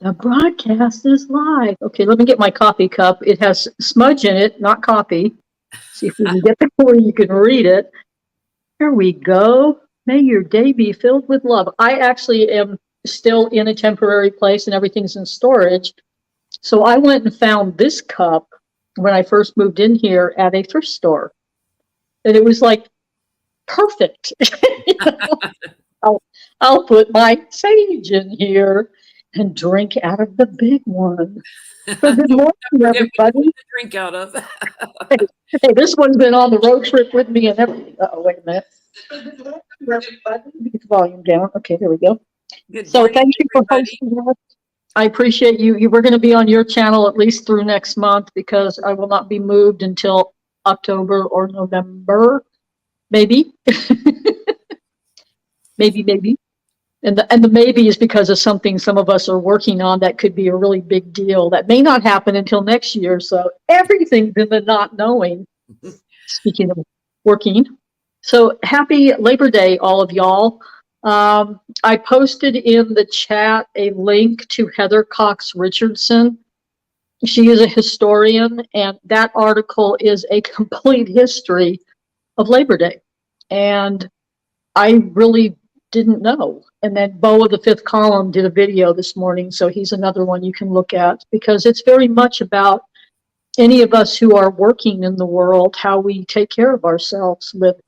The broadcast is live. Okay, let me get my coffee cup. It has smudge in it, not coffee. See if we can get there where you can read it. Here we go. May your day be filled with love. I actually am still in a temporary place and everything's in storage. So I went and found this cup when I first moved in here at a thrift store. And it was like perfect. I'll put my sage in here and drink out of the big one. So good Don't morning, forget which one everybody. to drink out of. Hey, this one's been on the road trip with me and everything. Oh, wait a minute. So good morning, everybody. Get the volume down. Okay, there we go. Good So morning, thank you for everybody. hosting us. I appreciate you. We're going to be on your channel at least through next month because I will not be moved until October or November, maybe. maybe. And the maybe is because of something some of us are working on that could be a really big deal that may not happen until next year. So everything's in the not knowing. Speaking of working. So happy Labor Day, all of y'all. I posted in the chat a link to Heather Cox Richardson. She is a historian, and that article is a complete history of Labor Day. And I really didn't know. And then Bo of the Fifth Column did a video this morning, so he's another one you can look at because it's very much about any of us who are working in the world, how we take care of ourselves with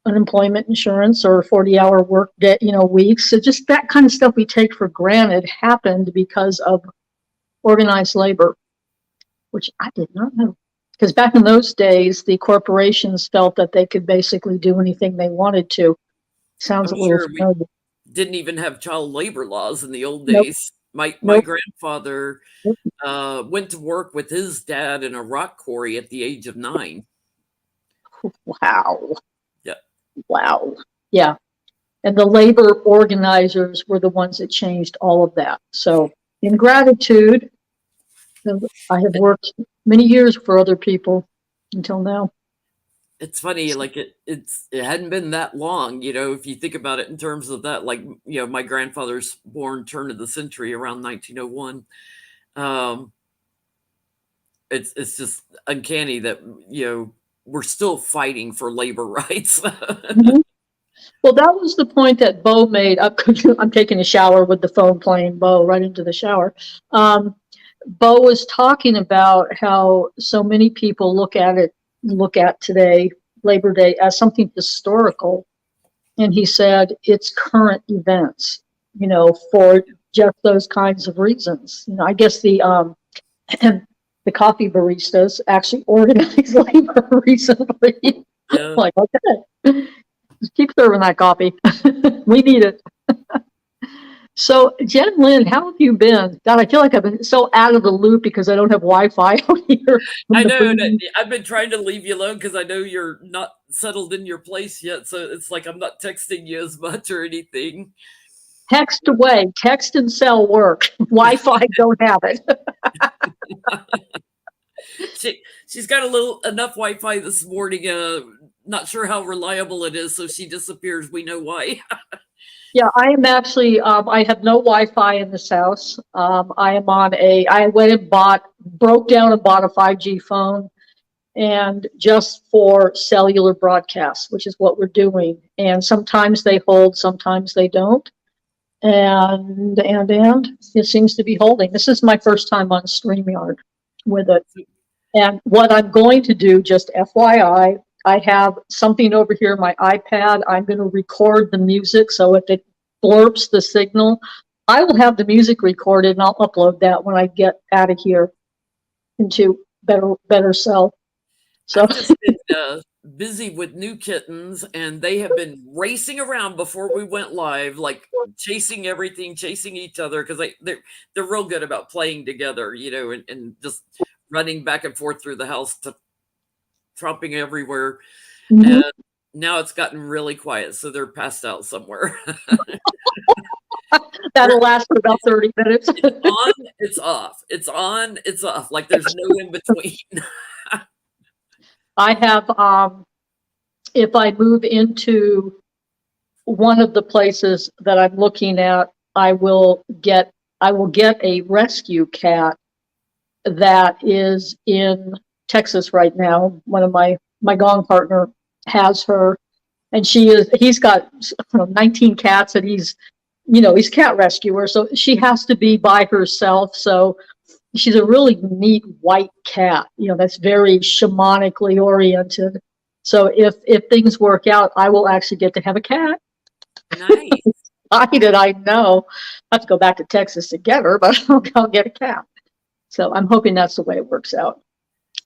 unemployment insurance or 40-hour work day, weeks. So just that kind of stuff we take for granted happened because of organized labor, which I did not know. Because back in those days, the corporations felt that they could basically do anything they wanted to. Sounds a I'm little sure we familiar. didn't even have child labor laws in the old Nope, days. My nope. grandfather went to work with his dad in a rock quarry at the age of 9. Wow. Yeah. Wow. Yeah. And the labor organizers were the ones that changed all of that. So in gratitude, I have worked many years for other people until now. It's funny, like it hadn't been that long, if you think about it in terms of that, like, my grandfather's born turn of the century around 1901. Um, it's just uncanny that, we're still fighting for labor rights. Mhm. Well, that was the point that Bo made. I'm taking a shower with the phone playing Bo right into the shower. Bo was talking about how so many people look at today, Labor Day, as something historical. And he said it's current events, for just those kinds of reasons. I guess the coffee baristas actually organized labor recently. Yeah. Like, okay, just keep serving that coffee. We need it. So, Jen Lynn, how have you been? God, I feel like I've been so out of the loop because I don't have Wi-Fi out here. I know that I've been trying to leave you alone because I know you're not settled in your place yet. So it's like I'm not texting you as much or anything. Text away, text and cell work. Wi-Fi don't have it. She's got enough Wi-Fi this morning. Not sure how reliable it is, so she disappears. We know why. Yeah, I am actually, I have no Wi-Fi in this house. I went and broke down and bought a 5G phone and just for cellular broadcasts, which is what we're doing. And sometimes they hold, sometimes they don't. And it seems to be holding. This is my first time on StreamYard with it. And what I'm going to do, just FYI, I have something over here on my iPad. I'm going to record the music. So if it blurps the signal, I will have the music recorded and I'll upload that when I get out of here into better cell. So I've just been busy with new kittens, and they have been racing around before we went live, like chasing everything, chasing each other, because they're real good about playing together, and just running back and forth through the house, tromping everywhere. mhm. And now it's gotten really quiet, so they're passed out somewhere. That'll last for about 30 minutes. It's on, it's off. It's on, it's off. Like there's no in between. I have, if I move into one of the places that I'm looking at, I will get I will get a rescue cat that is in Texas right now. One of my gong partner has her, and he's got 19 cats, and he's cat rescuer, so she has to be by herself. So she's a really neat white cat, that's very shamanically oriented. So if things work out, I will actually get to have a cat. Nice. I know. I have to go back to Texas to get her, but I'll get a cat. So I'm hoping that's the way it works out,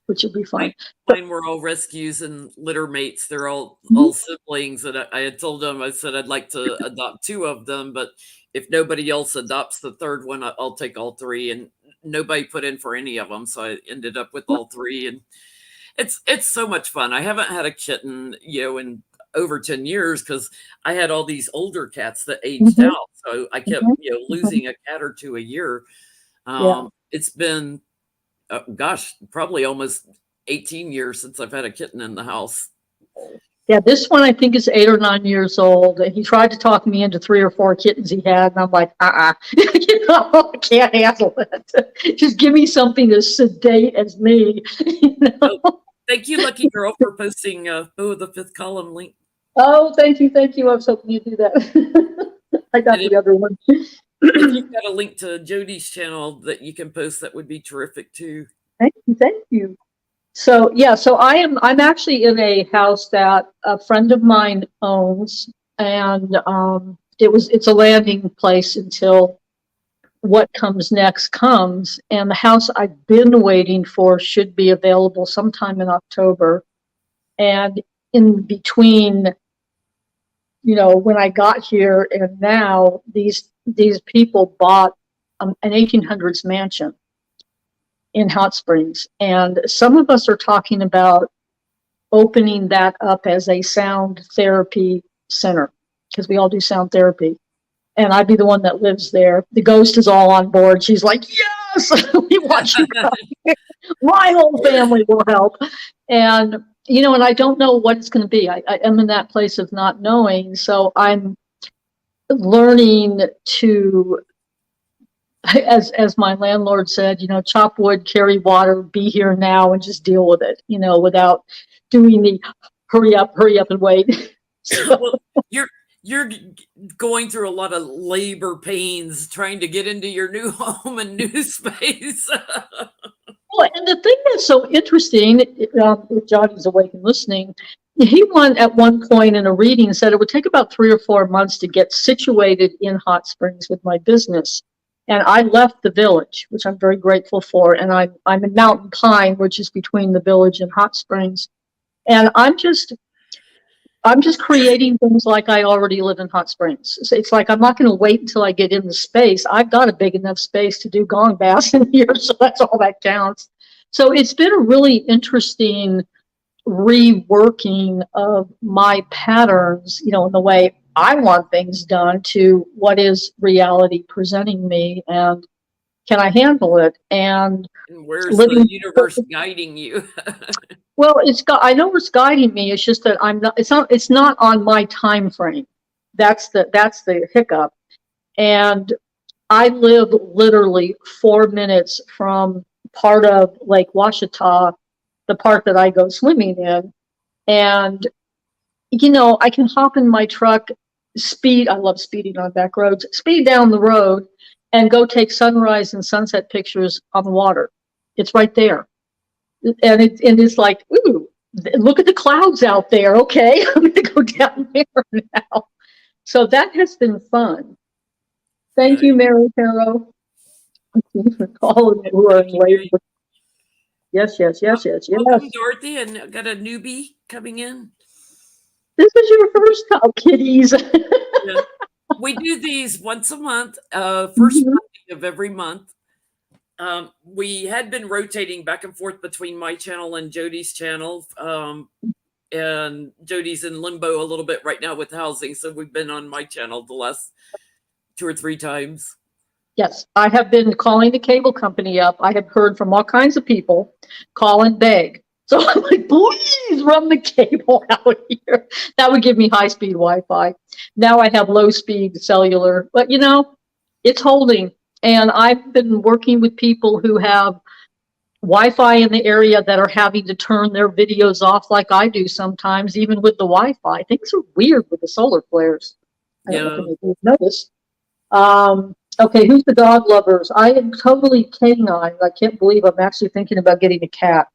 which will be fun. Mine were all rescues and litter mates. They're all siblings. And I had told them, I said I'd like to adopt 2 of them, but if nobody else adopts the 3rd one, I'll take all 3. And nobody put in for any of them, so I ended up with all 3. And it's so much fun. I haven't had a kitten, in over 10 years because I had all these older cats that aged out. So I kept, losing a cat or 2 a year. It's been, probably almost 18 years since I've had a kitten in the house. Yeah, this one I think is 8 or 9 years old. And he tried to talk me into 3 or 4 kittens he had, and I'm like, I can't handle it. Just give me something as sedate as me. Oh, thank you, Lucky Girl, for posting the 5th column link. Oh, thank you. I was hoping you'd do that. I got the other one. If you've got a link to Jody's channel that you can post, that would be terrific too. Thank you. So I'm actually in a house that a friend of mine owns, and it's a landing place until what comes next comes. And the house I've been waiting for should be available sometime in October. And in between, when I got here and now, these people bought an 1800s mansion in Hot Springs, and some of us are talking about opening that up as a sound therapy center, because we all do sound therapy, and I'd be the one that lives there. The ghost is all on board. She's like, yes, we want you to come. My whole family will help. And and I don't know what it's going to be. I am in that place of not knowing, so I'm learning to, as my landlord said, chop wood, carry water, be here now, and just deal with it, without doing the hurry up and wait. Well, you're going through a lot of labor pains trying to get into your new home and new space. Well, and the thing that's so interesting, if Johnny's awake and listening, he at one point in a reading said it would take about 3 or 4 months to get situated in Hot Springs with my business. And I left the village, which I'm very grateful for. And I'm in Mountain Pine, which is between the village and Hot Springs. And I'm just creating things like I already live in Hot Springs. So it's like, I'm not going to wait until I get in the space. I've got a big enough space to do gong bass in here, so that's all that counts. So it's been a really interesting reworking of my patterns, in the way I want things done to what is reality presenting me, and can I handle it? And where's the universe guiding you? Well, I know it's guiding me. It's just that it's not on my time frame. That's the hiccup. And I live literally 4 minutes from part of Lake Washita, the part that I go swimming in. And, I can hop in my truck, speed. I love speeding on back roads, speed down the road and go take sunrise and sunset pictures on the water. It's right there. And it's like, ooh, look at the clouds out there. Okay, I'm going to go down there now. So that has been fun. Thank you, Mary Caro, for calling it. Who are in labor. Yes. Welcome, Dorothy, and got a newbie coming in. This is your first time, kitties. Yeah. We do these once a month, first Monday of every month. We had been rotating back and forth between my channel and Jody's channel. And Jody's in limbo a little bit right now with housing. So we've been on my channel the last 2 or 3 times. Yes, I have been calling the cable company up. I have heard from all kinds of people call and beg. So I'm like, please run the cable out here. That would give me high-speed Wi-Fi. Now I have low-speed cellular. But, it's holding. And I've been working with people who have Wi-Fi in the area that are having to turn their videos off like I do sometimes, even with the Wi-Fi. Things are weird with the solar flares. I don't know Yeah. if you've noticed. Okay, who's the dog lovers? I am totally canine. I can't believe I'm actually thinking about getting a cat.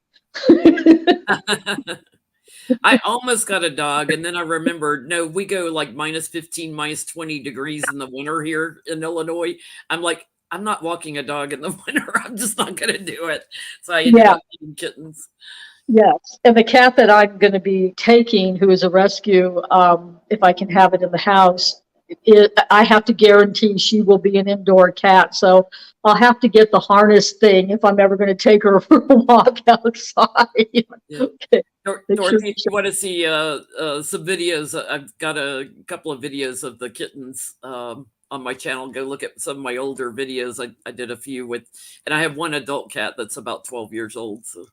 I almost got a dog, and then I remembered, no, we go like -15, -20 degrees in the winter here in Illinois. I'm like, I'm not walking a dog in the winter. I'm just not gonna do it. So I ended Yeah, up getting kittens. yes. And the cat that I'm going to be taking, who is a rescue, if I can have it in the house, I have to guarantee she will be an indoor cat. So I'll have to get the harness thing if I'm ever going to take her for a walk outside. Yeah. Okay. Dorothy, if you want to see some videos, I've got a couple of videos of the kittens on my channel. Go look at some of my older videos. I did a few with, and I have one adult cat that's about 12 years old. So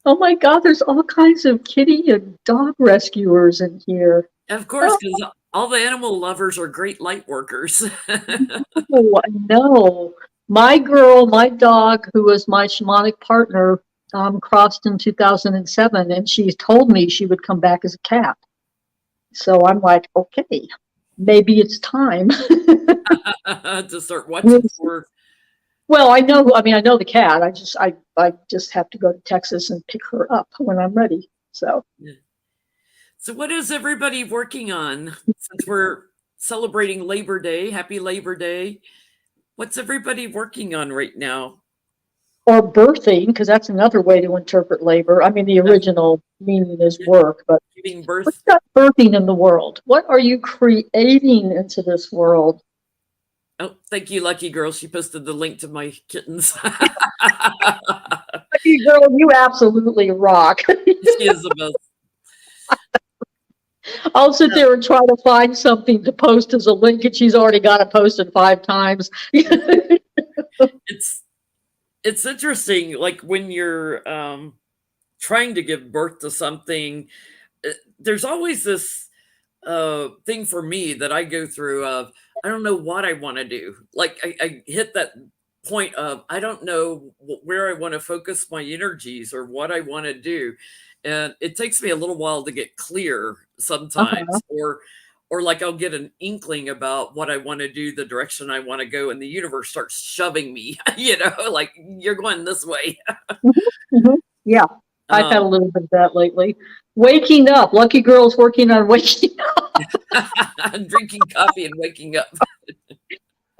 Oh my God, there's all kinds of kitty and dog rescuers in here. and of course, Oh, because all the animal lovers are great light workers. no. My girl, my dog, who was my shamanic partner, crossed in 2007, and she told me she would come back as a cat. So I'm like, okay, maybe it's time. To start watching for. Well, I know. I mean, I know the cat. I just have to go to Texas and pick her up when I'm ready. So, Yeah. So, what is everybody working on since we're celebrating Labor Day? Happy Labor Day. What's everybody working on right now? or birthing, because that's another way to interpret labor. I mean, the That's original meaning is work, but giving what's birth. got birthing in the world? What are you creating into this world? Oh, thank you, lucky girl. She posted the link to my kittens. Lucky girl, you absolutely rock. She is the best. I'll sit there and try to find something to post as a link, and she's already got it posted 5 times. It's it's interesting, like when you're trying to give birth to something, there's always this thing for me that I go through of I don't know what I want to do. Like I hit that point of I don't know where I want to focus my energies or what I want to do. And it takes me a little while to get clear Uh-huh. sometimes, or like I'll get an inkling about what I want to do, the direction I want to go, and the universe starts shoving me, like you're going this way. Mhm, mhm. Yeah, I've had a Um, little bit of that lately. Waking up. Lucky girl's working on waking up. drinking coffee and waking up.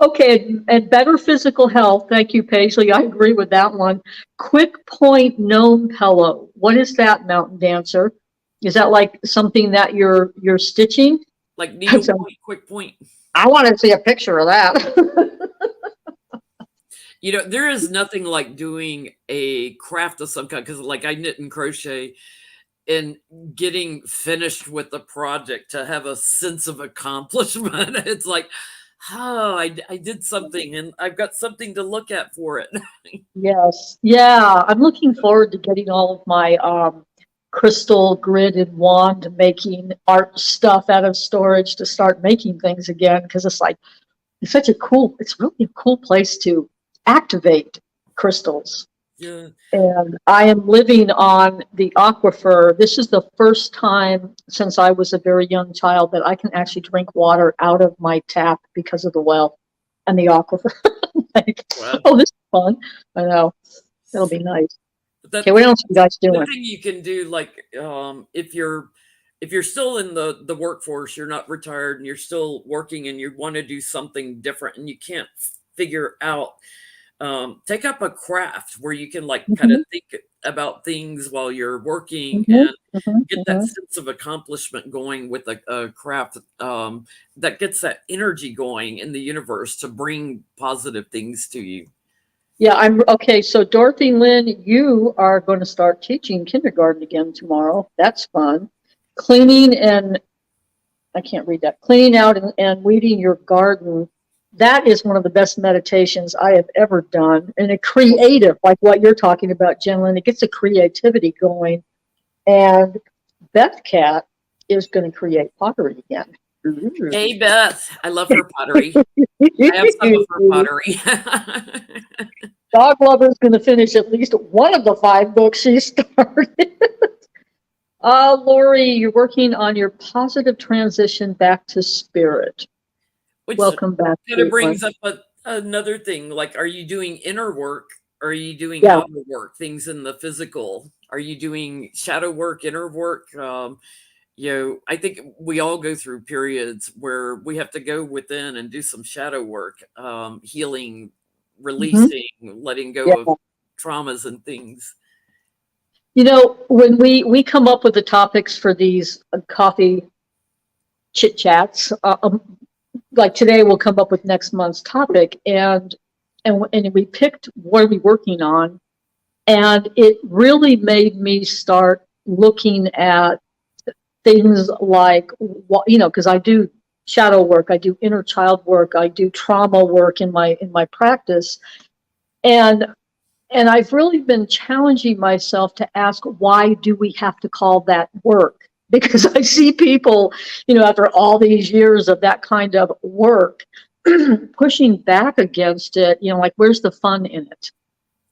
Okay, and better physical health. Thank you, Paisley. I agree with that one. Quick point gnome pillow. What is that, Mountain Dancer? Is that like something that you're stitching? Like needle So, point, quick point. I want to see a picture of that. There is nothing like doing a craft of some kind because, like, I knit and crochet and getting finished with the project to have a sense of accomplishment. It's like, oh, I did something and I've got something to look at for it. Yes. Yeah, I'm looking forward to getting all of my crystal grid and wand making art stuff out of storage to start making things again because it's really a cool place to activate crystals. Yeah. And I am living on the aquifer. This is the first time since I was a very young child that I can actually drink water out of my tap because of the well and the aquifer. Like, Wow. oh, this is fun. I know. It'll be nice. But Okay, what else are you guys the doing? thing you can do, like, if you're still in the workforce, you're not retired and you're still working and you want to do something different and you can't figure out, take up a craft where you can like kind of Mhm, think about things while you're working mhm, and mhm, get that mhm. sense of accomplishment going with a craft, that gets that energy going in the universe to bring positive things to you. Yeah, I'm okay. So, Dorothy Lynn, you are going to start teaching kindergarten again tomorrow. That's fun. Cleaning and I can't read that. Cleaning out and weeding your garden. That is one of the best meditations I have ever done. And a creative, like what you're talking about, Jenlyn, it gets the creativity going. And Beth Cat is going to create pottery again. Hey, Beth. I love her pottery. I have some of her pottery. Dog Lover is going to finish at least one of the 5 books she started. Lori, you're working on your positive transition back to spirit. Which Welcome back. kind of Caitlin. brings up another thing. Like, are you doing inner work? Or are you doing Yeah. outer work, things in the physical? Are you doing shadow work, inner work? I think we all go through periods where we have to go within and do some shadow work, healing, releasing, letting go Yeah. of traumas and things. You know, when we come up with the topics for these coffee chit chats, like today we'll come up with next month's topic, and we picked what are we working on, and it really made me start looking at things like, because I do shadow work, I do inner child work, I do trauma work in my practice, and I've really been challenging myself to ask, why do we have to call that work? Because I see people, after all these years of that kind of work, pushing back against it, like, where's the fun in it?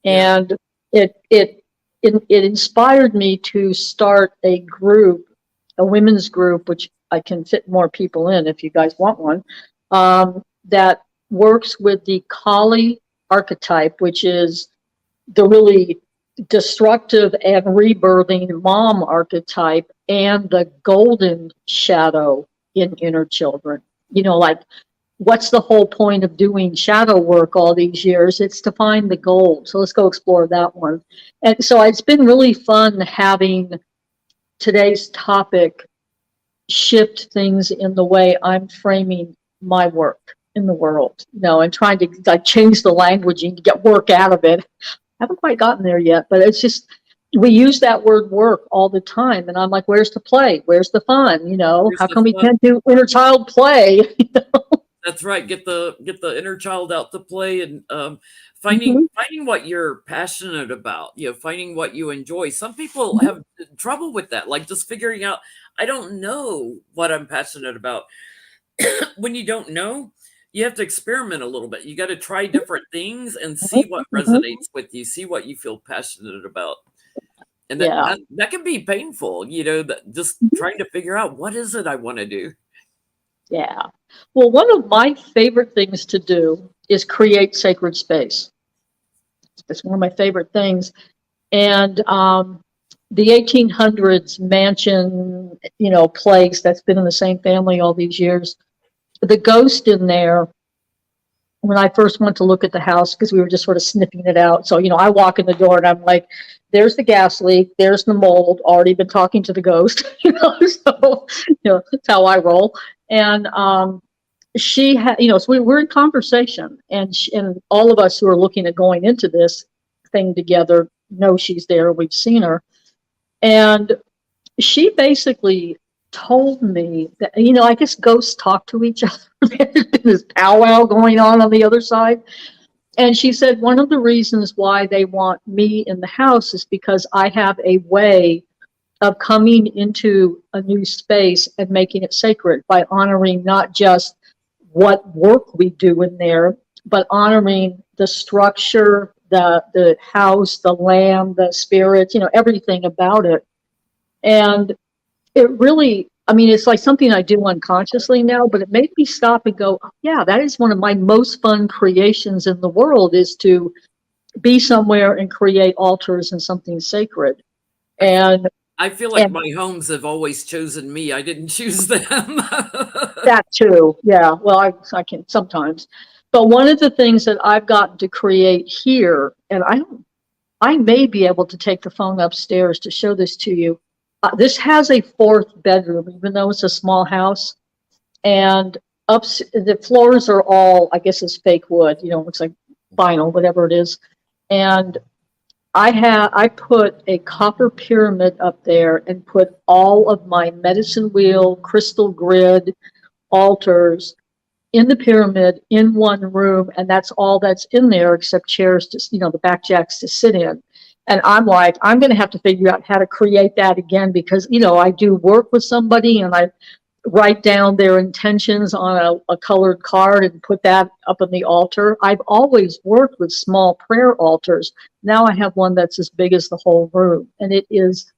Yeah. And it inspired me to start a group, a women's group, which I can fit more people in if you guys want one, that works with the Kali archetype, which is the really destructive and rebirthing mom archetype, and the golden shadow in inner children. Like, what's the whole point of doing shadow work all these years? It's to find the gold. So let's go explore that one. And so it's been really fun having today's topic shift things in the way I'm framing my work in the world, and trying to like change the languaging to get work out of it. Haven't quite gotten there yet, but it's just, we use that word work all the time, and I'm like, where's the play? Where's the fun? Where's How the come we fun? can't do inner child play? That's right. Get the inner child out to play, and finding what you're passionate about. Finding what you enjoy. Some people have trouble with that, like just figuring out. I don't know what I'm passionate about. When you don't know, you have to experiment a little bit. You got to try different things and see what resonates with you. See what you feel passionate about. And Yeah. that can be painful, that just trying to figure out what is it I want to do. Yeah. Well, one of my favorite things to do is create sacred space. It's one of my favorite things. And the 1800s mansion, place that's been in the same family all these years, the ghost in there, when I first went to look at the house, because we were just sort of sniffing it out. So, I walk in the door and I'm like, there's the gas leak, there's the mold, already been talking to the ghost, so, that's how I roll. And she had, so we were in conversation, and and all of us who are looking at going into this thing together know she's there. We've seen her. And she basically told me that, I guess ghosts talk to each other. There's been this powwow going on the other side. And she said one of the reasons why they want me in the house is because I have a way of coming into a new space and making it sacred by honoring not just what work we do in there, but honoring the structure, the house, the land, the spirit, everything about it. And it really, it's like something I do unconsciously now, but it made me stop and go, oh, yeah, that is one of my most fun creations in the world, is to be somewhere and create altars and something sacred. And I feel like my homes have always chosen me. I didn't choose them. That too. Yeah. Well, I can sometimes. But one of the things that I've gotten to create here, and I may be able to take the phone upstairs to show this to you. This has a 4th bedroom, even though it's a small house. And the floors are all, I guess, it's fake wood. Looks like vinyl, whatever it is. And I put a copper pyramid up there and put all of my medicine wheel, crystal grid, altars in the pyramid in one room, and that's all that's in there except chairs to, the back jacks to sit in. And I'm like, I'm going to have to figure out how to create that again, because I do work with somebody, and I write down their intentions on a colored card and put that up on the altar. I've always worked with small prayer altars. Now I have one that's as big as the whole room, and it is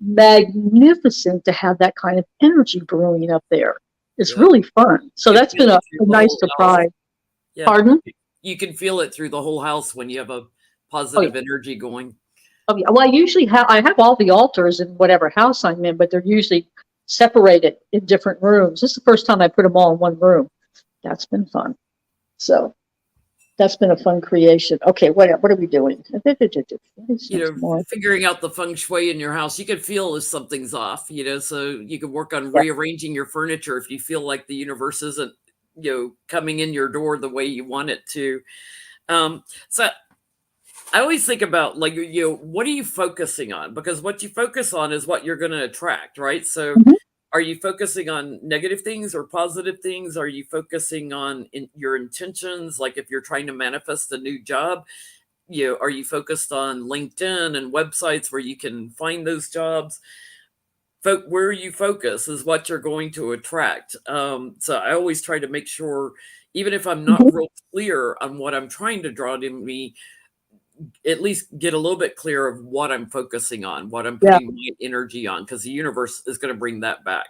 magnificent to have that kind of energy brewing up there. It's Yeah. really fun. So You can that's feel been it a through the nice whole house. surprise. Yeah. Pardon? You can feel it through the whole house when you have a Oh, positive yeah. energy going. Oh, yeah. Well, I have all the altars in whatever house I'm in, but they're usually separated in different rooms. This is the first time I put them all in one room. That's been fun. So that's been a fun creation. Okay, what are we doing? Figuring out the feng shui in your house, you can feel if something's off, so you can work on rearranging your furniture if you feel like the universe isn't, coming in your door the way you want it to. So I always think about what are you focusing on? Because what you focus on is what you're going to attract, right? So Mhm. are you focusing on negative things or positive things? Are you focusing on your intentions? Like if you're trying to manifest a new job, are you focused on LinkedIn and websites where you can find those jobs? Where you focus is what you're going to attract. So I always try to make sure, even if I'm not Mhm. real clear on what I'm trying to draw to me, at least get a little bit clear of what I'm focusing on, what I'm Yeah. putting my energy on, because the universe is going to bring that back.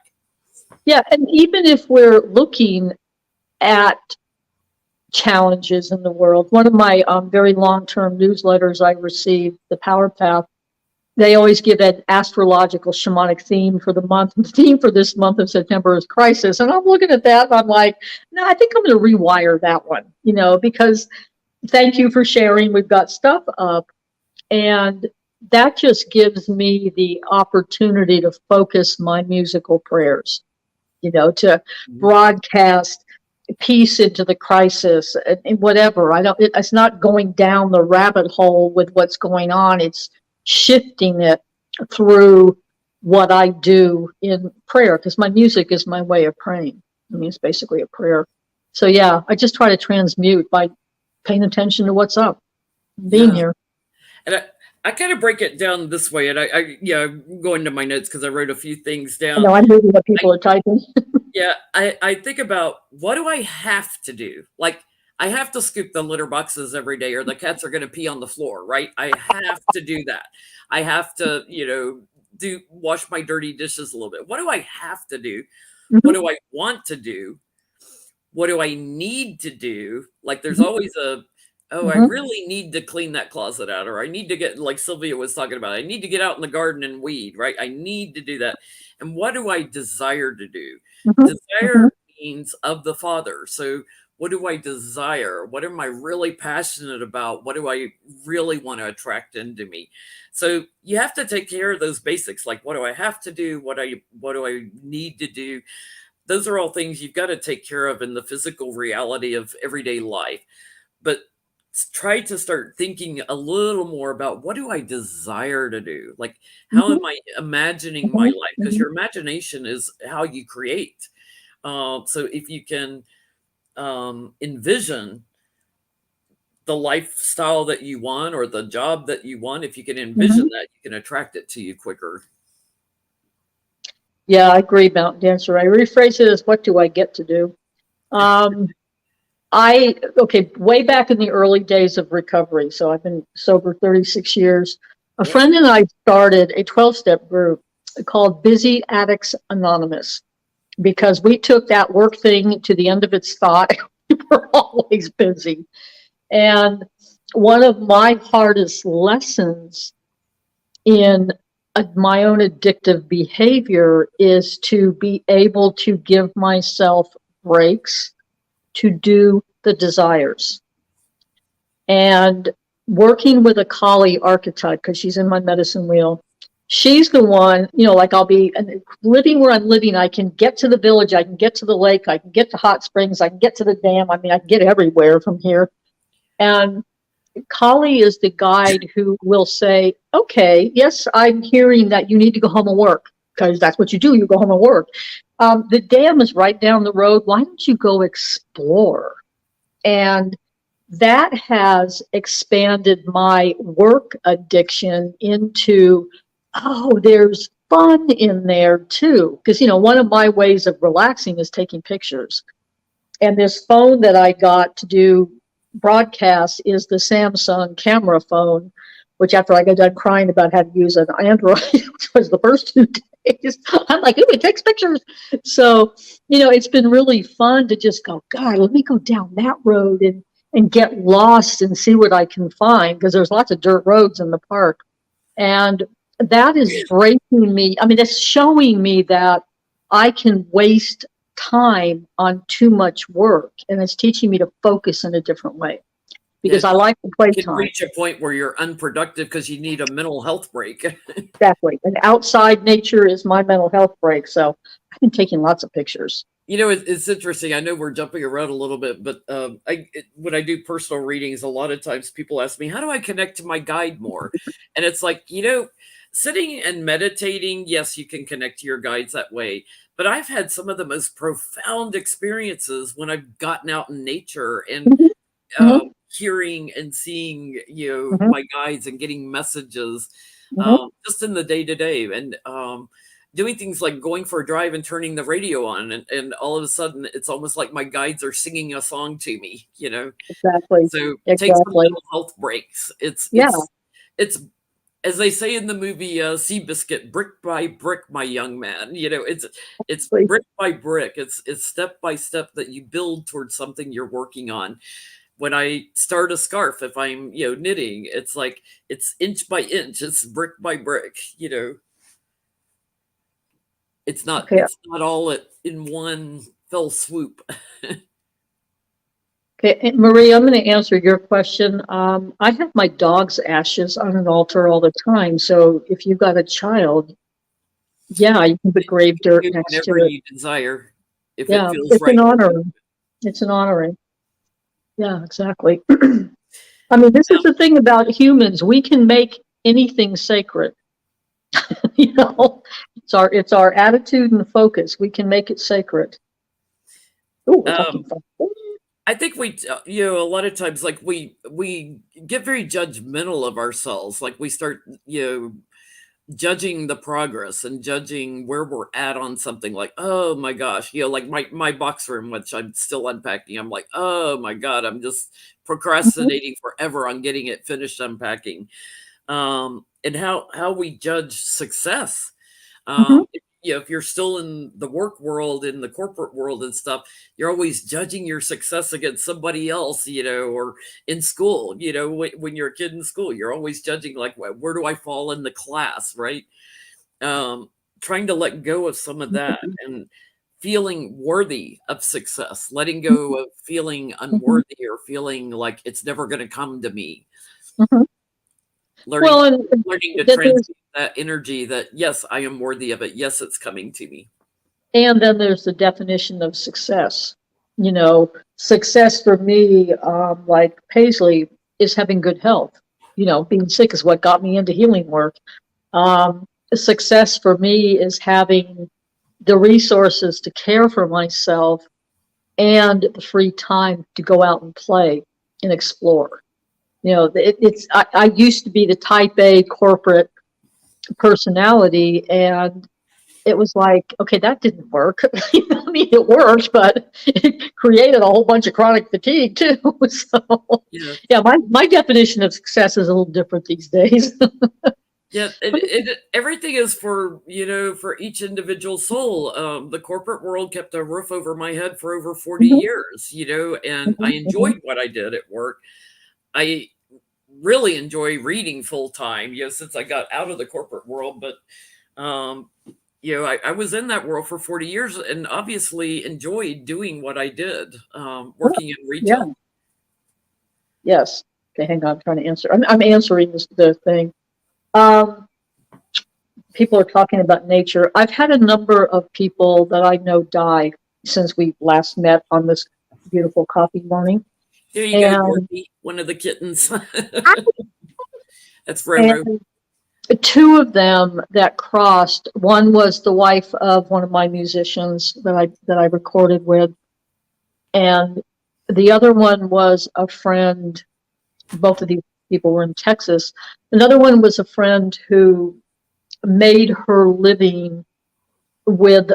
Yeah. And even if we're looking at challenges in the world, one of my very long-term newsletters I received, the Power Path, they always give an astrological shamanic theme for the month. The theme for this month of September is crisis. And I'm looking at that and I'm like, no, I think I'm going to rewire that one, because thank you for sharing. We've got stuff up. And that just gives me the opportunity to focus my musical prayers, to broadcast peace into the crisis and whatever. It's not going down the rabbit hole with what's going on. It's shifting it through what I do in prayer, because my music is my way of praying. I mean, it's basically a prayer. So yeah, I just try to transmute by paying attention to what's up, being Yeah. here. And I kind of break it down this way. And I'm going to my notes because I wrote a few things I down. know I'm reading what people are typing. Yeah, I think about, what do I have to do? Like, I have to scoop the litter boxes every day or the cats are going to pee on the floor, right? I have to do that. I have to, wash my dirty dishes a little bit. What do I have to do? What Mhm, do I want to do? What do I need to do? Like, there's mhm, always I mhm, really need to clean that closet out, or I need to get, like Sylvia was talking about, I need to get out in the garden and weed, right? I need to do that. And what do I desire to do? mhm, mhm, Desire means of the Father. So what do I desire? What am I really passionate about? What do I really want to attract into me? So you have to take care of those basics, like what do I have to do? What do I need to do? Those are all things you've got to take care of in the physical reality of everyday life. But try to start thinking a little more about, what do I desire to do? Like, how am mhm, I imagining my mhm, life? Because mhm. your imagination is how you create. So if you can envision the lifestyle that you want or the job that you want, if you can envision Mhm. that, you can attract it to you quicker. Yeah, I agree, Mountain Dancer. I rephrase it as, what do I get to do? Um, okay, way back in the early days of recovery, so I've been sober 36 years, a Yep. friend and I started a 12-step group called Busy Addicts Anonymous, because we took that work thing to the end of its thought. We were always busy. And one of my hardest lessons in my own addictive behavior is to be able to give myself breaks to do the desires. And working with a Kali archetype, because she's in my medicine wheel, she's the one, like I'll be living where I'm living. I can get to the village, I can get to the lake, I can get to hot springs, I can get to the dam. I mean, I can get everywhere from here. And Kali is the guide who will say, okay, yes, I'm hearing that you need to go home and work, because that's what you do. You go home and work. The dam is right down the road. Why don't you go explore? And that has expanded my work addiction into, oh, there's fun in there too. Because, one of my ways of relaxing is taking pictures. And this phone that I got to do broadcasts is the Samsung camera phone, which after I got done crying about how to use an Android, which was the first 2 days, I'm like, ooh, it takes pictures. So, it's been really fun to just go, God, let me go down that road and get lost and see what I can find, because there's lots of dirt roads in the park. And that is breaking me. I mean, that's showing me that I can waste time on too much work, and it's teaching me to focus in a different way, because I like to play You can time. reach a point where you're unproductive because you need a mental health break. Exactly. And outside nature is my mental health break. So I've been taking lots of pictures. It's interesting. I know we're jumping around a little bit, but when I do personal readings, a lot of times people ask me, how do I connect to my guide more? And it's like, sitting and meditating, yes, you can connect to your guides that way. But I've had some of the most profound experiences when I've gotten out in nature and Mm-hmm. hearing and seeing, Mm-hmm. my guides and getting messages Mm-hmm. just in the day to day. And doing things like going for a drive and turning the radio on, and all of a sudden it's almost like my guides are singing a song to me. Exactly. So take some Exactly. mental health breaks. It's Yeah. it's as they say in the movie Seabiscuit, brick by brick, my young man. It's brick by brick. It's step by step that you build towards something you're working on. When I start a scarf, if I'm knitting, it's like it's inch by inch, it's brick by brick. It's not Okay. all in one fell swoop. Okay. And Marie, I'm going to answer your question. I have my dog's ashes on an altar all the time. So if you've got a child, yeah, you can put grave dirt Do next to whatever it. you desire if it Yeah. feels It's an right. honoring. It's an honoring. Yeah, exactly. I mean, this is the thing about humans. We can make anything sacred. It's our attitude and focus. We can make it sacred. Oh, we're talking Um, fun. I think a lot of times, like we get very judgmental of ourselves. Like we start, judging the progress and judging where we're at on something. Like, oh my gosh, like my box room, which I'm still unpacking. I'm like, oh my God, I'm just Mhm, procrastinating forever on getting it finished unpacking. And how we judge success. mhm, If you're still in the work world, in the corporate world and stuff, you're always judging your success against somebody else, or in school, when you're a kid in school, you're always judging like, where do I fall in the class, right? Um, Trying to let go of some of that mhm, and feeling worthy of success, letting mhm, go of feeling mhm, unworthy or feeling like it's never going to come to me. mhm. Learning Well, and learning to that there's transmute that energy that, yes, I am worthy of it. Yes, it's coming to me. and then there's the definition of success. Success for me, like Paisley, is having good health. Being sick is what got me into healing work. Success for me is having the resources to care for myself and the free time to go out and play and explore. I used to be the type A corporate personality, and it was like, okay, that didn't work. I mean, it worked, but it created a whole bunch of chronic fatigue too. So, Yeah. yeah, my definition of success is a little different these days. Yeah, everything is for each individual soul. The corporate world kept a roof over my head for over 40 Mhm, years, and I mhm, mhm, enjoyed what I did at work. I really enjoy reading full time, since I got out of the corporate world. But I was in that world for 40 years and obviously enjoyed doing what I did, working in yeah, retail. yes. Okay, hang on. I'm trying to answer. I'm answering the thing. Um, People are talking about nature. I've had a number of people that I know die since we last met on this beautiful coffee morning. There you go, And, Dorothy, one of the kittens. That's and Roro. two of them that crossed, one was the wife of one of my musicians that I recorded with, and the other one was a friend. Both of these people were in Texas. Another one was a friend who made her living with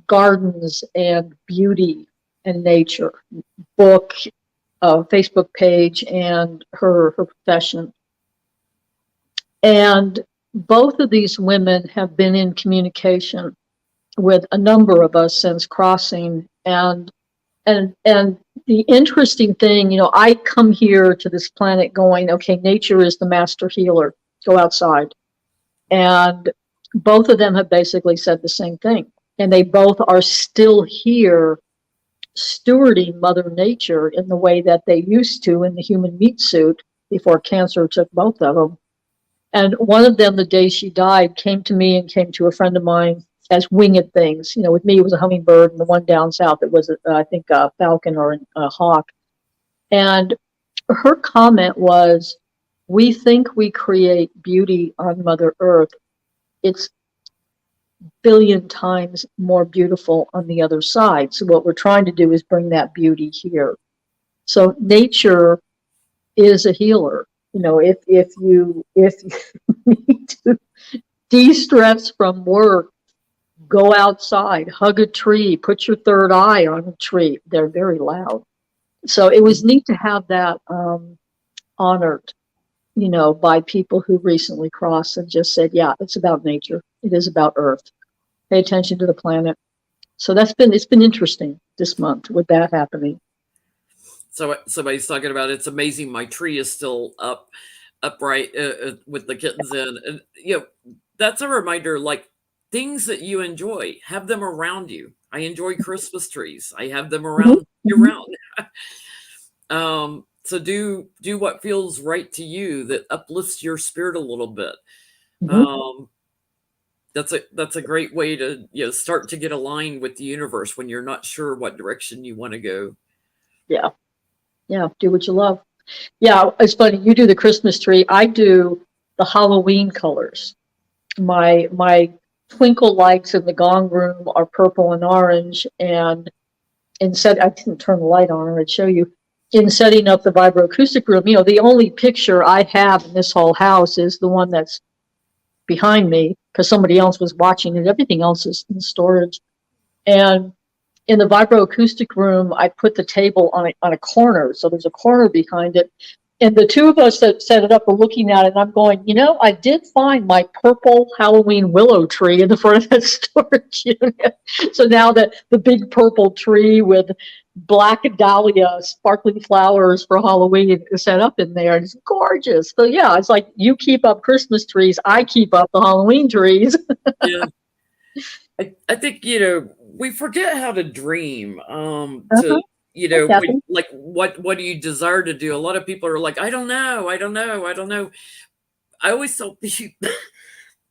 gardens and beauty and nature, book, Facebook page, and her profession. And both of these women have been in communication with a number of us since crossing. And the interesting thing, I come here to this planet going, okay, nature is the master healer. Go outside. And both of them have basically said the same thing. And they both are still here stewarding Mother Nature in the way that they used to in the human meat suit before cancer took both of them. And one of them, the day she died, came to me and came to a friend of mine as winged things. With me, it was a hummingbird, and the one down south, it was, I think, a falcon or a hawk. And her comment was, we think we create beauty on Mother Earth. It's billion times more beautiful on the other side. So what we're trying to do is bring that beauty here. So nature is a healer. If you need to de-stress from work, go outside, hug a tree, put your third eye on a tree. They're very loud. So it was neat to have that honored, by people who recently crossed and just said, yeah, it's about nature. It is about Earth. Pay attention to the planet. So it's been interesting this month with that happening. So somebody's talking about, it's amazing my tree is still upright with the kittens in. And, that's a reminder, like, things that you enjoy, have them around you. I enjoy Christmas trees. I have them around year round. So do what feels right to you that uplifts your spirit a little bit. That's a great way to start to get aligned with the universe when you're not sure what direction you want to go. Yeah. Do what you love. Yeah, it's funny. You do the Christmas tree. I do the Halloween colors. My twinkle lights in the gong room are purple and orange. And I didn't turn the light on, or I'd show you. In setting up the vibroacoustic room, the only picture I have in this whole house is the one that's behind me, because somebody else was watching it. Everything else is in storage. And in the vibroacoustic room, I put the table on a corner. So there's a corner behind it. And the two of us that set it up are looking at it, and I'm going, I did find my purple Halloween willow tree in the front of that storage unit. So now that the big purple tree with black dahlia sparkling flowers for Halloween is set up in there, and it's gorgeous. So yeah, it's like you keep up Christmas trees, I keep up the Halloween trees. Yeah. I think, we forget how to dream. Like what do you desire to do? A lot of people are like, I don't know. I always tell people,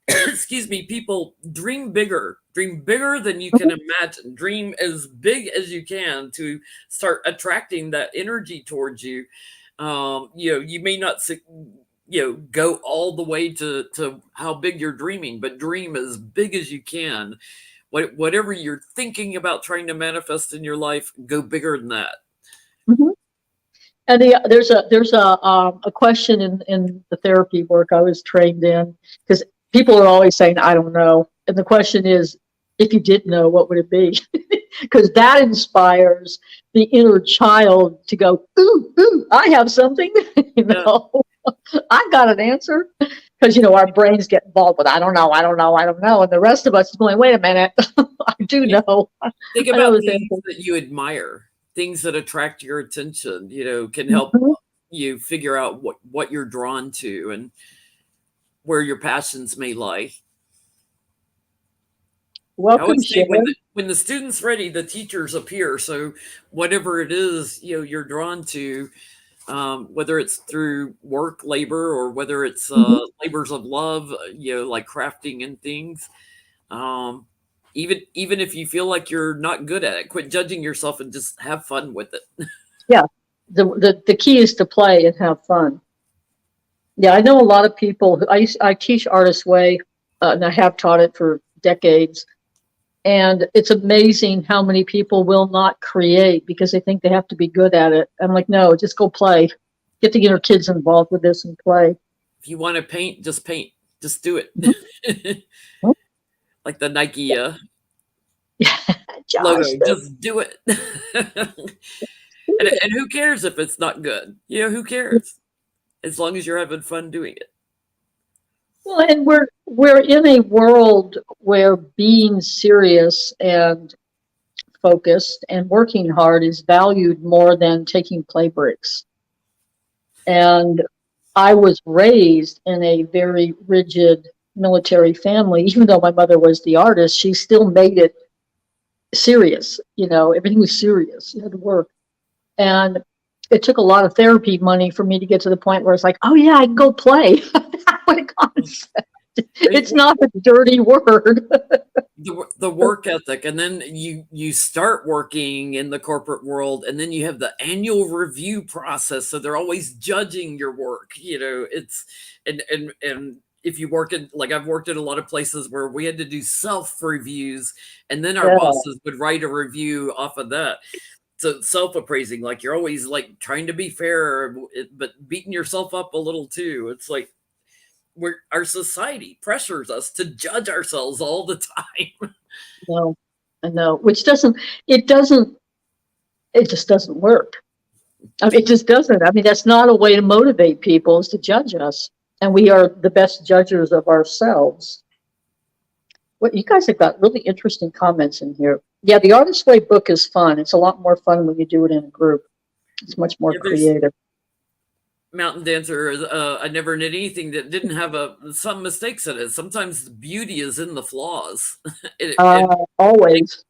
excuse me, people, dream bigger than you can imagine. Dream as big as you can to start attracting that energy towards you. You may not go all the way to how big you're dreaming, but dream as big as you can. Whatever you're thinking about trying to manifest in your life, go bigger than that. Mm-hmm. And there's a question in the therapy work I was trained in, because people are always saying, I don't know. And the question is, if you did know, what would it be? Because that inspires the inner child to go, ooh, I have something, I got an answer. Because, our brains get involved with, I don't know. And the rest of us is going, wait a minute, I do know. Think about things that you admire, things that attract your attention, can help you figure out what you're drawn to and where your passions may lie. Welcome, I always say when the student's ready, the teachers appear. So whatever it is, you're drawn to, whether it's through work, labor, or whether it's labors of love, like crafting and things. Even if you feel like you're not good at it, quit judging yourself and just have fun with it. Yeah, the key is to play and have fun. Yeah, I know a lot of people. I teach Artist Way, and I have taught it for decades. And it's amazing how many people will not create because they think they have to be good at it. I'm like, no, just go play. Get the inner kids involved with this and play. If you want to paint, just paint. Just do it. Oh, Like the Nike Josh, logo. Just do it. And who cares if it's not good? Who cares? As long as you're having fun doing it. well, and we're in a world where being serious and focused and working hard is valued more than taking play breaks. And I was raised in a very rigid military family. Even though my mother was the artist, she still made it serious. Everything was serious. You had to work. And it took a lot of therapy money for me to get to the point where it's like, oh yeah, I can go play. What a concept. It's not a dirty word. The work ethic, and then you start working in the corporate world, and then you have the annual review process, so they're always judging your work. It's and if you work in, like, I've worked at a lot of places where we had to do self reviews, and then our Yeah, bosses would write a review off of that. So self-appraising, like, you're always like trying to be fair, but beating yourself up a little too. It's like our society pressures us to judge ourselves all the time. no, I know. Which it just doesn't work. I mean, it just doesn't. I mean, that's not a way to motivate people, is to judge us. And we are the best judges of ourselves. What you guys have got really interesting comments in here. Yeah, the Artist's Way book is fun. It's a lot more fun when you do it in a group. It's much more creative. Mountain dancer. I never did anything that didn't have some mistakes in it. Sometimes the beauty is in the flaws. It Always.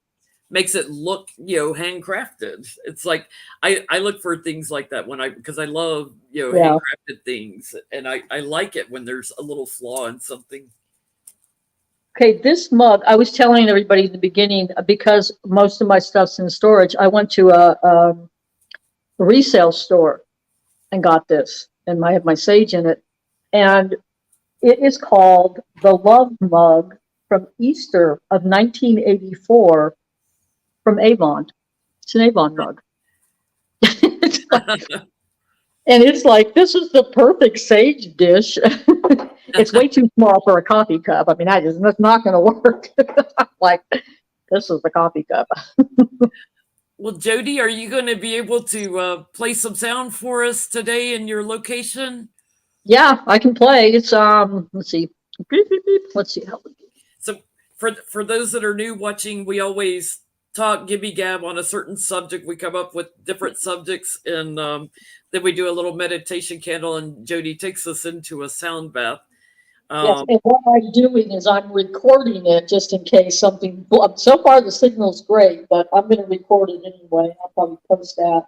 makes it look, handcrafted. It's like I look for things like that because I love, Yeah. handcrafted things, and I like it when there's a little flaw in something. Okay, this mug, I was telling everybody in the beginning, because most of my stuff's in storage, I went to a resale store and got this, and I have my sage in it. And it is called the Love Mug from Easter of 1984 from Avon. It's an Avon mug. And it's like, this is the perfect sage dish. It's way too small for a coffee cup. I mean, that's not going to work. Like, this is the coffee cup. Well, Jody, are you going to be able to play some sound for us today in your location? Yeah, I can play. It's let's see. Beep, beep, beep. Let's see how. So for those that are new watching, we always talk gibby gab on a certain subject. We come up with different subjects, and then we do a little meditation candle, and Jody takes us into a sound bath. Yes, and what I'm doing is I'm recording it just in case something. So far, the signal's great, but I'm going to record it anyway. I'll probably post that.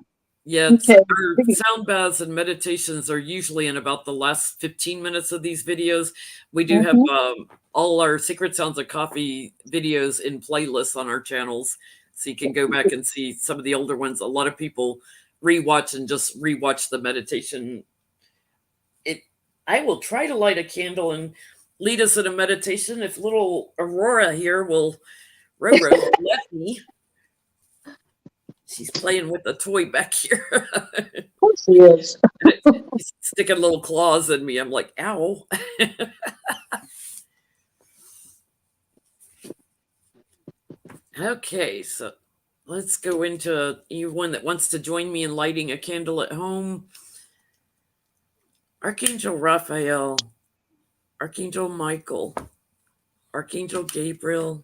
Yeah, Okay. our sound baths and meditations are usually in about the last 15 minutes of these videos. We do have all our Secret Sounds of Coffee videos in playlists on our channels, so you can go back and see some of the older ones. A lot of people rewatch and just rewatch the meditation. I will try to light a candle and lead us in a meditation if little Aurora here will let me. She's playing with a toy back here. Of course she is. He's sticking little claws in me. I'm like, ow. Okay, so let's go into anyone that wants to join me in lighting a candle at home. Archangel Raphael, Archangel Michael, Archangel Gabriel,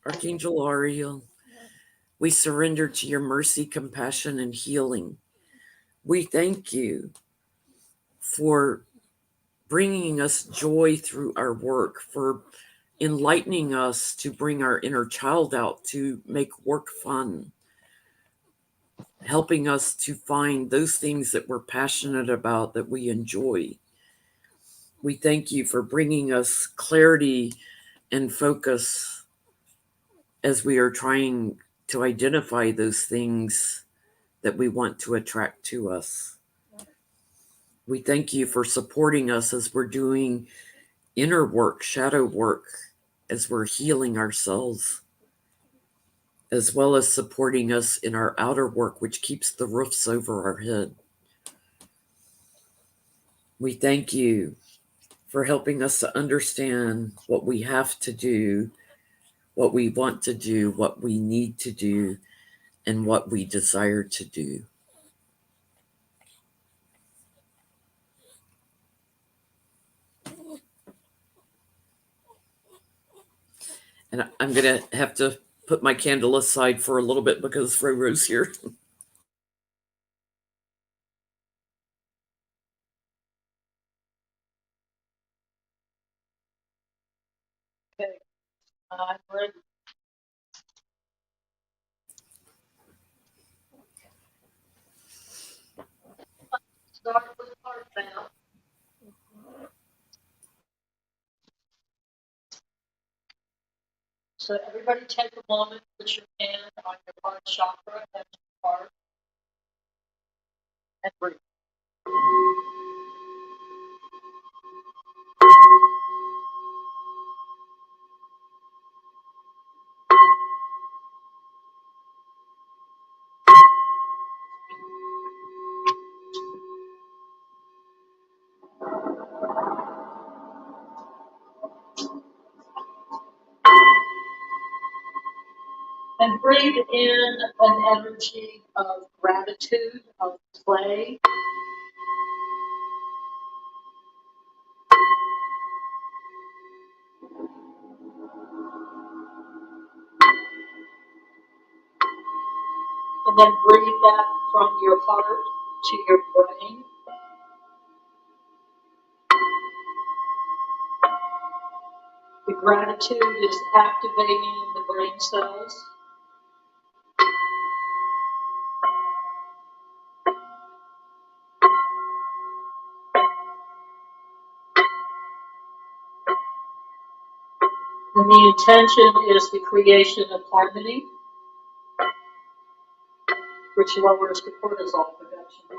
Archangel Ariel, we surrender to your mercy, compassion, and healing. We thank you for bringing us joy through our work, for enlightening us to bring our inner child out, to make work fun, helping us to find those things that we're passionate about, that we enjoy. We thank you for bringing us clarity and focus as we are trying to identify those things that we want to attract to us. We thank you for supporting us as we're doing inner work, shadow work, as we're healing ourselves, as well as supporting us in our outer work, which keeps the roofs over our head. We thank you for helping us to understand what we have to do, what we want to do, what we need to do, and what we desire to do. And I'm going to have to put my candle aside for a little bit because Roro's here. Okay, I'm ready. Start with heart now. So everybody take a moment, put your hand on your heart chakra and your heart, and breathe. And breathe in an energy of gratitude, of play. And then breathe that from your heart to your brain. The gratitude is activating the brain cells. And the intention is the creation of harmony, which lowers the cortisol production.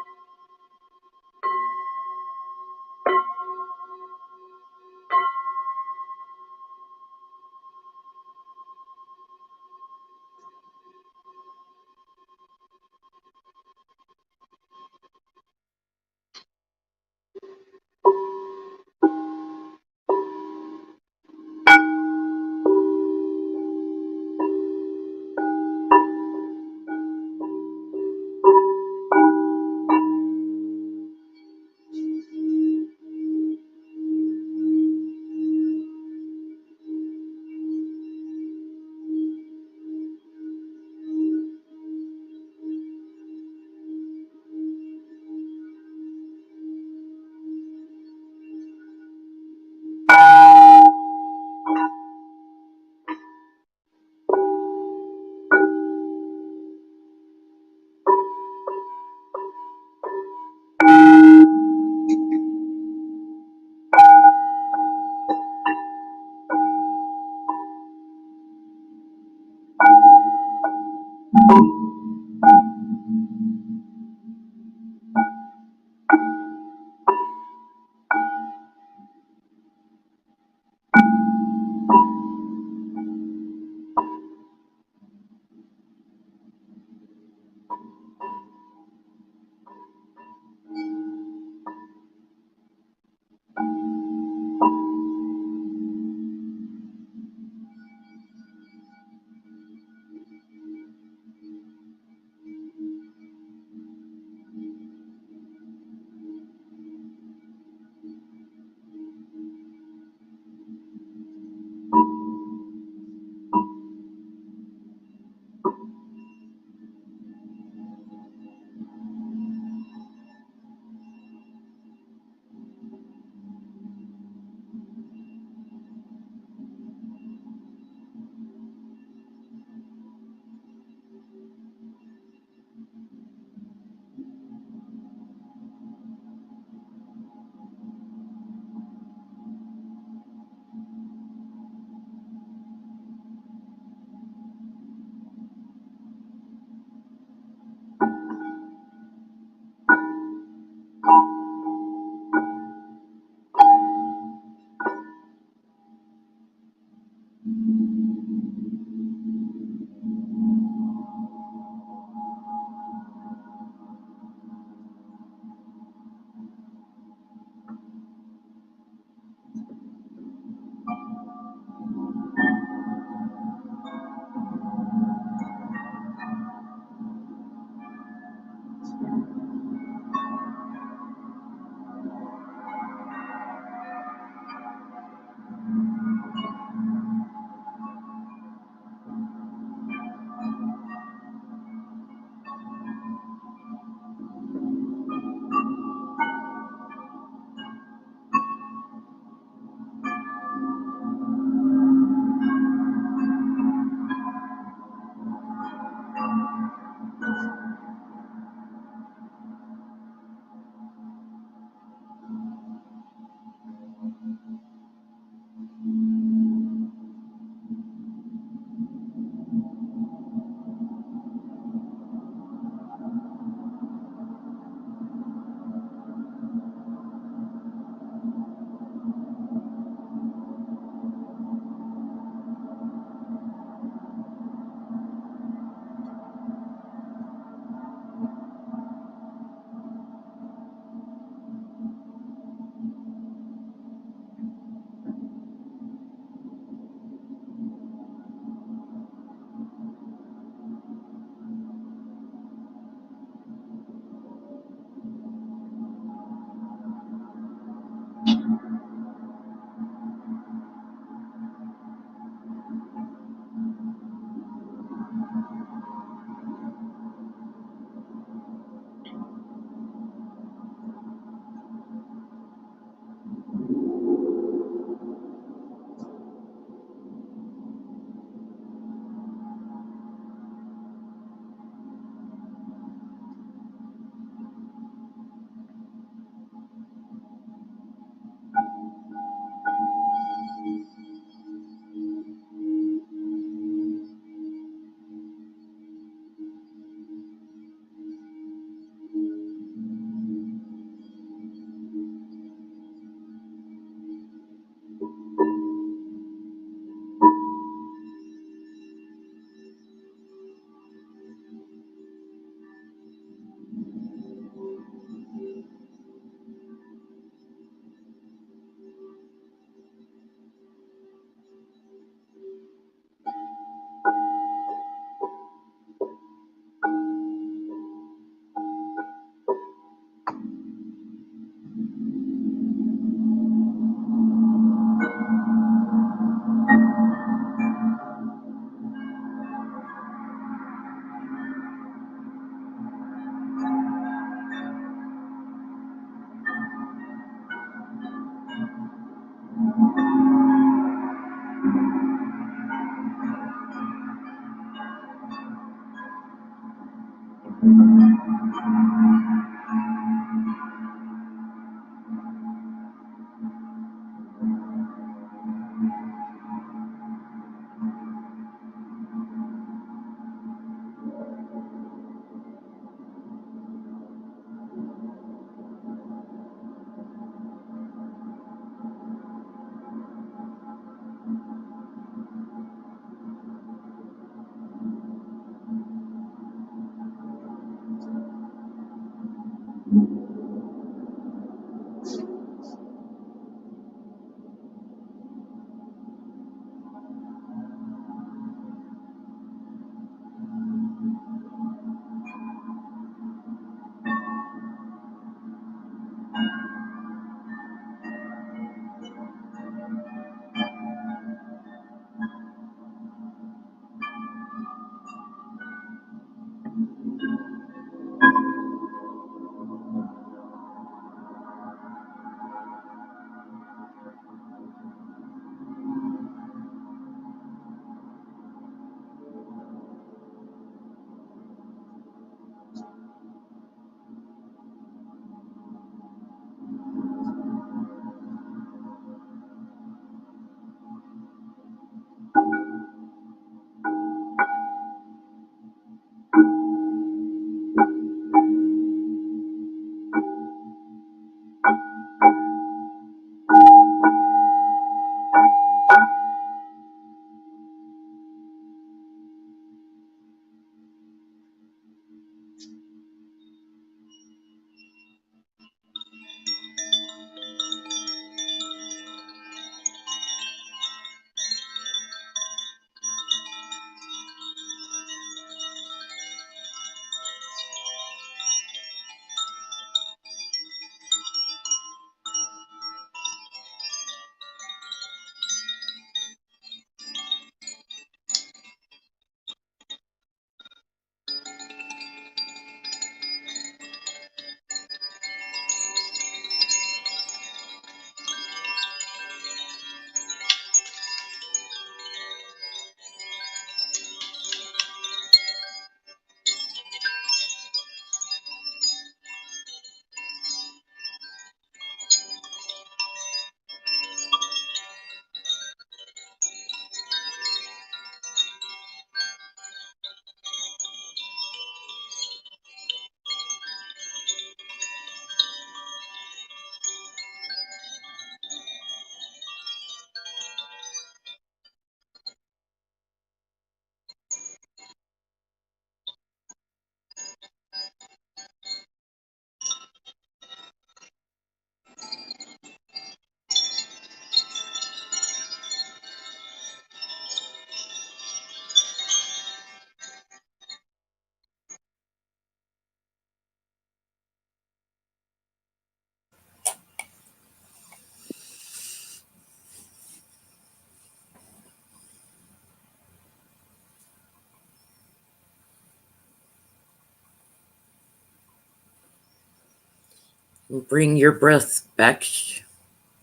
Bring your breath back,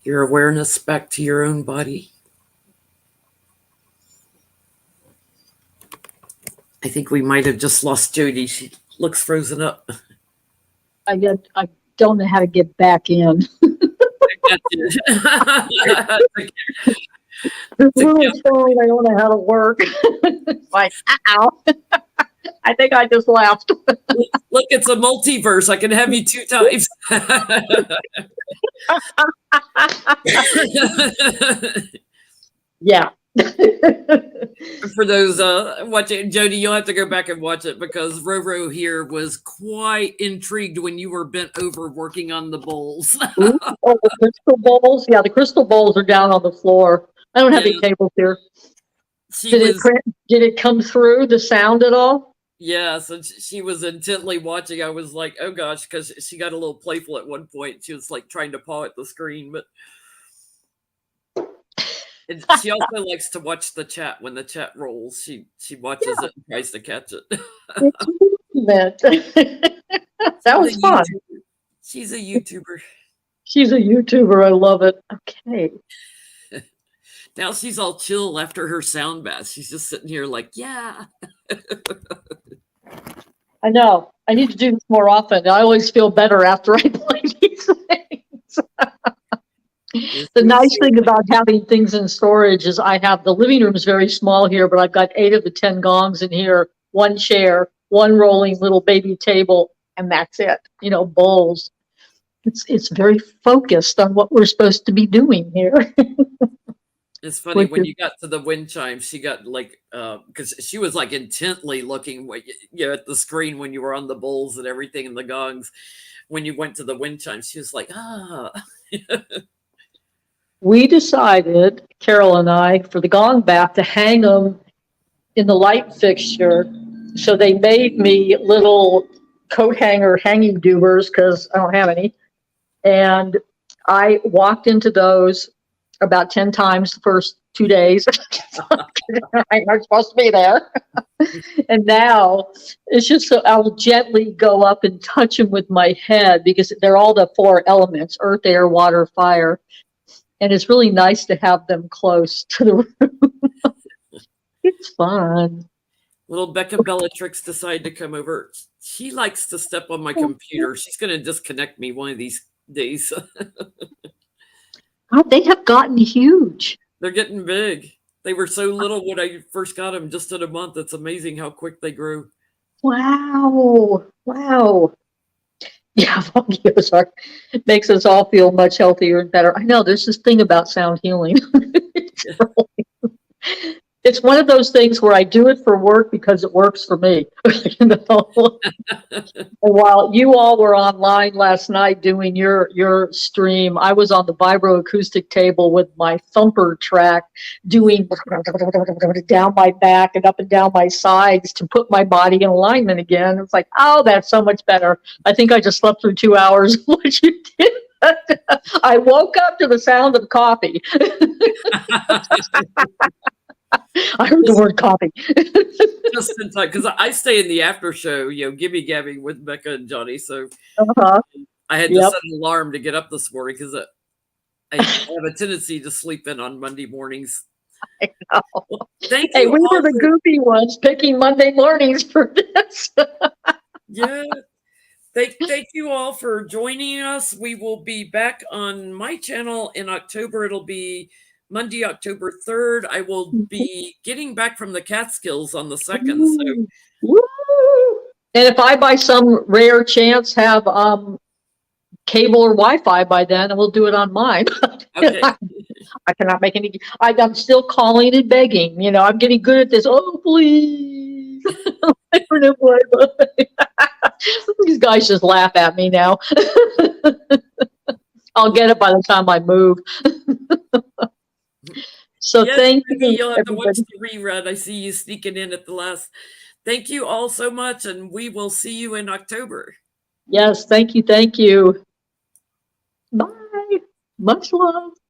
your awareness back to your own body. I think we might have just lost Jody. She looks frozen up. I don't know how to get back in. This little phone, I don't know how to work. It's like, ow. I think I just laughed. Look, it's a multiverse. I can have you 2 times. Yeah. For those watching, Jody, you'll have to go back and watch it because Roro here was quite intrigued when you were bent over working on the bowls. Ooh, oh, the crystal bowls. Yeah, the crystal bowls are down on the floor. I don't have any tables here. Did it come through the sound at all? Yes, and she was intently watching. I was like, oh gosh, because she got a little playful at one point. She was like trying to paw at the screen, but she also likes to watch the chat when the chat rolls. She watches it and tries to catch it. That was fun. She's a YouTuber. She's a YouTuber. I love it. Okay. Now she's all chill after her sound bath. She's just sitting here like, yeah. I know. I need to do this more often. I always feel better after I play these things. Yes, The me nice too. thing about having things in storage is I have the living room is very small here, but I've got 8 of the 10 gongs in here, one chair, one rolling little baby table, and that's it. You know, bowls. It's very focused on what we're supposed to be doing here. It's funny Which when is, you got to the wind chime, she got like, because she was like intently looking, at the screen when you were on the bowls and everything and the gongs. When you went to the wind chime, she was like, ah. we decided, Carol and I, for the gong bath to hang them in the light fixture. So they made me little coat hanger hanging doers because I don't have any. And I walked into those about 10 times the first 2 days. I'm not supposed to be there. And now it's just so I'll gently go up and touch them with my head because they're all the 4 elements: earth, air, water, fire. And it's really nice to have them close to the room. It's fun. Little Becca Bellatrix decided to come over. She likes to step on my computer. She's going to disconnect me one of these days. God, they have gotten huge. They're getting big. They were so little when I first got them, just in a month. It's amazing how quick they grew. Wow. Wow. Yeah, Ozark makes us all feel much healthier and better. I know there's this thing about sound healing. It's one of those things where I do it for work because it works for me. You know? And while you all were online last night doing your stream, I was on the vibroacoustic table with my thumper track doing down my back and up and down my sides to put my body in alignment again. It's like, oh, that's so much better. I think I just slept through 2 hours of what you did. I woke up to the sound of coffee. I heard the word coffee. Just in time, because I stay in the after show, Gibby Gabby with Becca and Johnny. So Uh-huh. I had to Yep. set an alarm to get up this morning because I have a tendency to sleep in on Monday mornings. I know. Well, thank Hey, you we all were the for, goofy ones picking Monday mornings for this. yeah. Thank you all for joining us. We will be back on my channel in October. It'll be Monday, October 3rd. I will be getting back from the Catskills on the 2nd. So Ooh. Woo! And if I by some rare chance have cable or Wi-Fi by then, and we'll do it on mine. okay. I cannot make any. I'm still calling and begging. You know, I'm getting good at this. Oh, please. These guys just laugh at me now. I'll get it by the time I move. So Yes, thank Becky, you, you'll have to watch everybody. the rerun. I see you sneaking in at the last. Thank you all so much, and we will see you in October. Yes, thank you. Thank you. Bye. Much love.